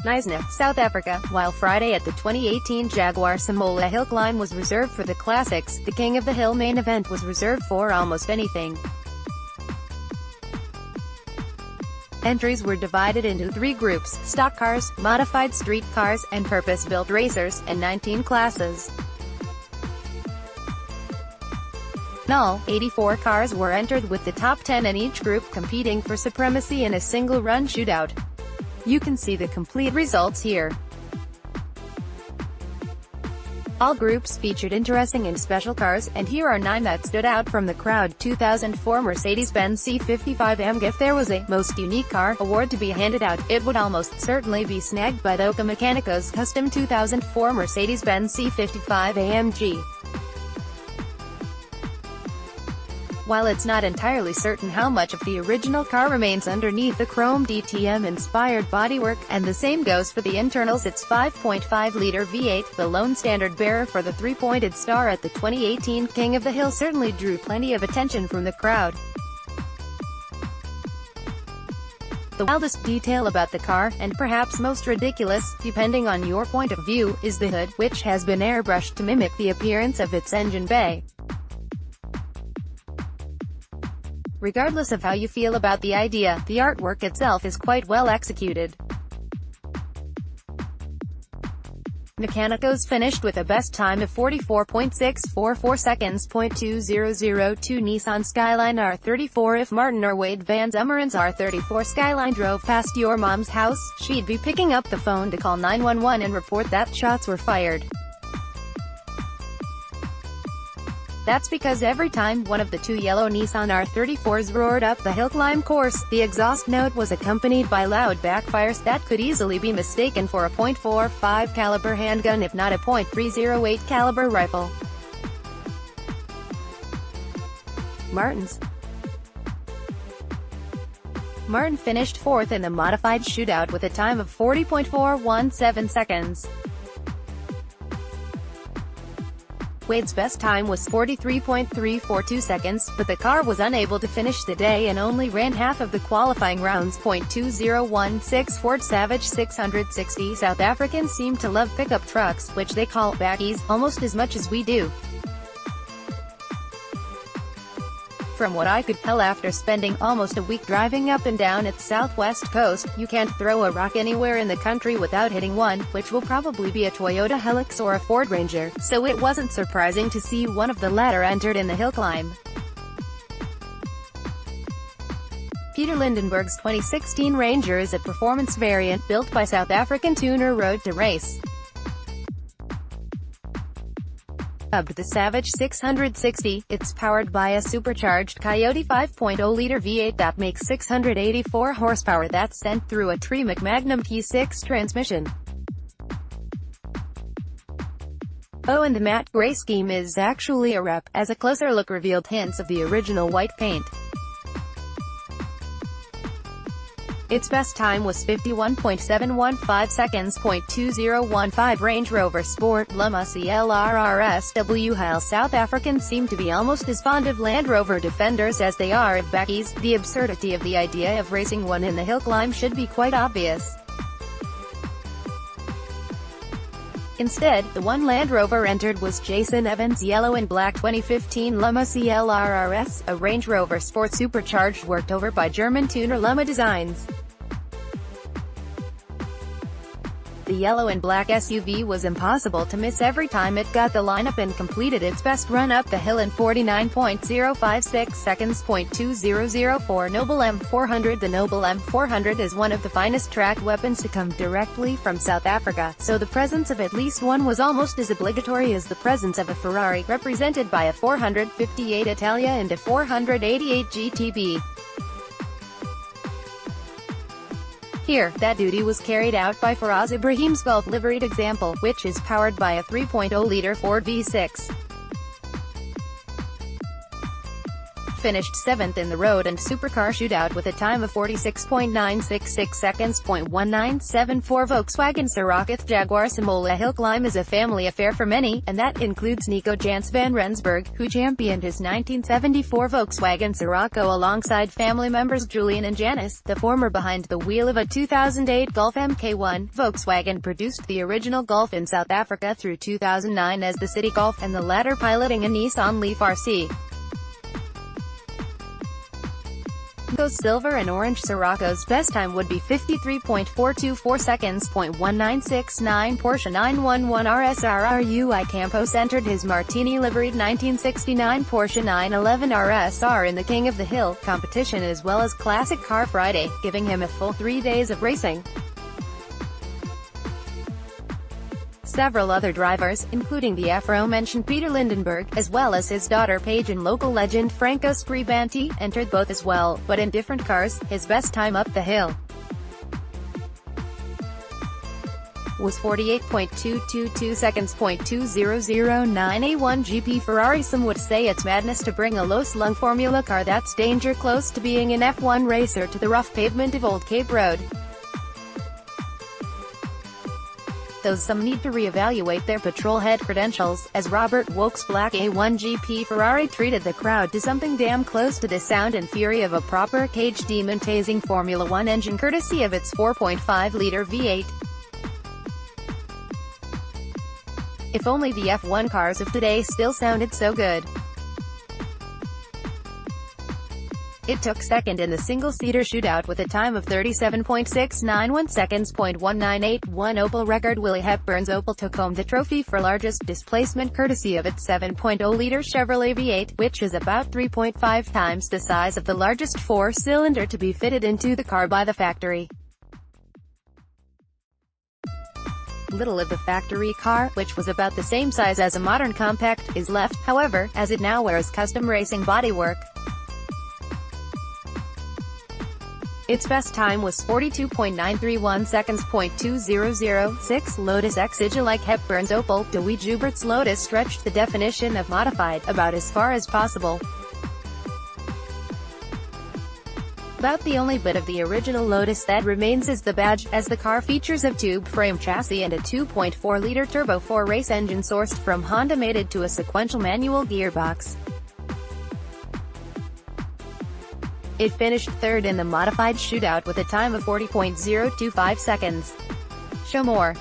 KNYSNA, South Africa. While Friday at the 2018 Jaguar Simola Hillclimb was reserved for the classics, the King of the Hill main event was reserved for almost anything. Entries were divided into 3 groups: stock cars, modified street cars, and purpose-built racers, and 19 classes. In all, 84 cars were entered, with the top 10 in each group competing for supremacy in a single-run shootout. You can see the complete results here. All groups featured interesting and special cars, and here are 9 that stood out from the crowd. 2004 Mercedes-Benz C55 AMG. If there was a Most Unique Car award to be handed out, it would almost certainly be snagged by the Oka Mecanico's custom 2004 Mercedes-Benz C55 AMG. While it's not entirely certain how much of the original car remains underneath the chrome DTM-inspired bodywork, and the same goes for the internals, its 5.5-liter V8, the lone standard-bearer for the 3-pointed star at the 2018 King of the Hill, certainly drew plenty of attention from the crowd. The wildest detail about the car, and perhaps most ridiculous, depending on your point of view, is the hood, which has been airbrushed to mimic the appearance of its engine bay. Regardless of how you feel about the idea, the artwork itself is quite well executed. Mecanico's finished with a best time of 44.644 seconds. 2:002 Nissan Skyline R34. If Martin or Wade Van Zummeren's R34 Skyline drove past your mom's house, she'd be picking up the phone to call 911 and report that shots were fired. That's because every time one of the 2 yellow Nissan R34s roared up the hillclimb course, the exhaust note was accompanied by loud backfires that could easily be mistaken for a .45 caliber handgun, if not a .308 caliber rifle. Martin finished 4th in the modified shootout with a time of 40.417 seconds. Wade's best time was 43.342 seconds, but the car was unable to finish the day and only ran half of the qualifying rounds. 2:016 Ford Savage 660. South Africans seem to love pickup trucks, which they call bakkies, almost as much as we do. From what I could tell after spending almost a week driving up and down its southwest coast, you can't throw a rock anywhere in the country without hitting one, which will probably be a Toyota Hilux or a Ford Ranger, so it wasn't surprising to see one of the latter entered in the hillclimb. Peter Lindenberg's 2016 Ranger is a performance variant, built by South African tuner Road to Race. The Savage 660, it's powered by a supercharged Coyote 5.0-liter V8 that makes 684 horsepower that's sent through a Tremec Magnum T6 transmission. Oh, and the matte gray scheme is actually a rep, as a closer look revealed hints of the original white paint. Its best time was 51.715 seconds. 2:015 Range Rover Sport Llama CLRRSW. While South Africans seem to be almost as fond of Land Rover Defenders as they are of bakkies, the absurdity of the idea of racing one in the hillclimb should be quite obvious. Instead, the one Land Rover entered was Jason Evans' yellow and black 2015 Llama CLRRS, a Range Rover Sport supercharged, worked over by German tuner Llama Designs. The yellow and black SUV was impossible to miss every time it got the lineup and completed its best run up the hill in 49.056 seconds. 2:004 Noble M400. The Noble M400 is one of the finest track weapons to come directly from South Africa, so the presence of at least one was almost as obligatory as the presence of a Ferrari, represented by a 458 Italia and a 488 GTB. Here, that duty was carried out by Faraz Ibrahim's Golf liveried example, which is powered by a 3.0-liter Ford V6. finished 7th in the road and supercar shootout with a time of 46.966 seconds. 1974 Volkswagen Sirocco Jaguar Simola Hillclimb is a family affair for many, and that includes Nico Jans van Rensburg, who championed his 1974 Volkswagen Sirocco alongside family members Julian and Janice, the former behind the wheel of a 2008 Golf Mk1. Volkswagen produced the original Golf in South Africa through 2009 as the City Golf, and the latter piloting a Nissan Leaf RC. Nico's silver and orange Sirocco's best time would be 53.424 seconds. 1969 Porsche 911 RSR Campos entered his Martini-liveried 1969 Porsche 911 RSR in the King of the Hill competition as well as Classic Car Friday, giving him a full 3 days of racing. Several other drivers, including the aforementioned Peter Lindenberg, as well as his daughter Paige and local legend Franco Scribanti, entered both as well, but in different cars. His best time up the hill was 48.222 seconds. 2009 A1 GP Ferrari. Some would say it's madness to bring a low-slung Formula car that's danger close to being an F1 racer to the rough pavement of Old Cape Road. Though some need to re-evaluate their patrol head credentials, as Robert Wokes' black A1 GP Ferrari treated the crowd to something damn close to the sound and fury of a proper cage demon tasing Formula One engine courtesy of its 4.5-liter V8. If only the F1 cars of today still sounded so good. It took second in the single-seater shootout with a time of 37.691 seconds. 1981 Opel record. Willie Hepburn's Opel took home the trophy for largest displacement courtesy of its 7.0-liter Chevrolet V8, which is about 3.5 times the size of the largest four-cylinder to be fitted into the car by the factory. Little of the factory car, which was about the same size as a modern compact, is left, however, as it now wears custom racing bodywork. Its best time was 42.931 seconds. 2006 Lotus Exige. Like Hepburn's Opel, Dewey Joubert's Lotus stretched the definition of modified about as far as possible. About the only bit of the original Lotus that remains is the badge, as the car features a tube-frame chassis and a 2.4-liter Turbo 4 race engine sourced from Honda mated to a sequential manual gearbox. It finished third in the modified shootout with a time of 40.025 seconds. Show more.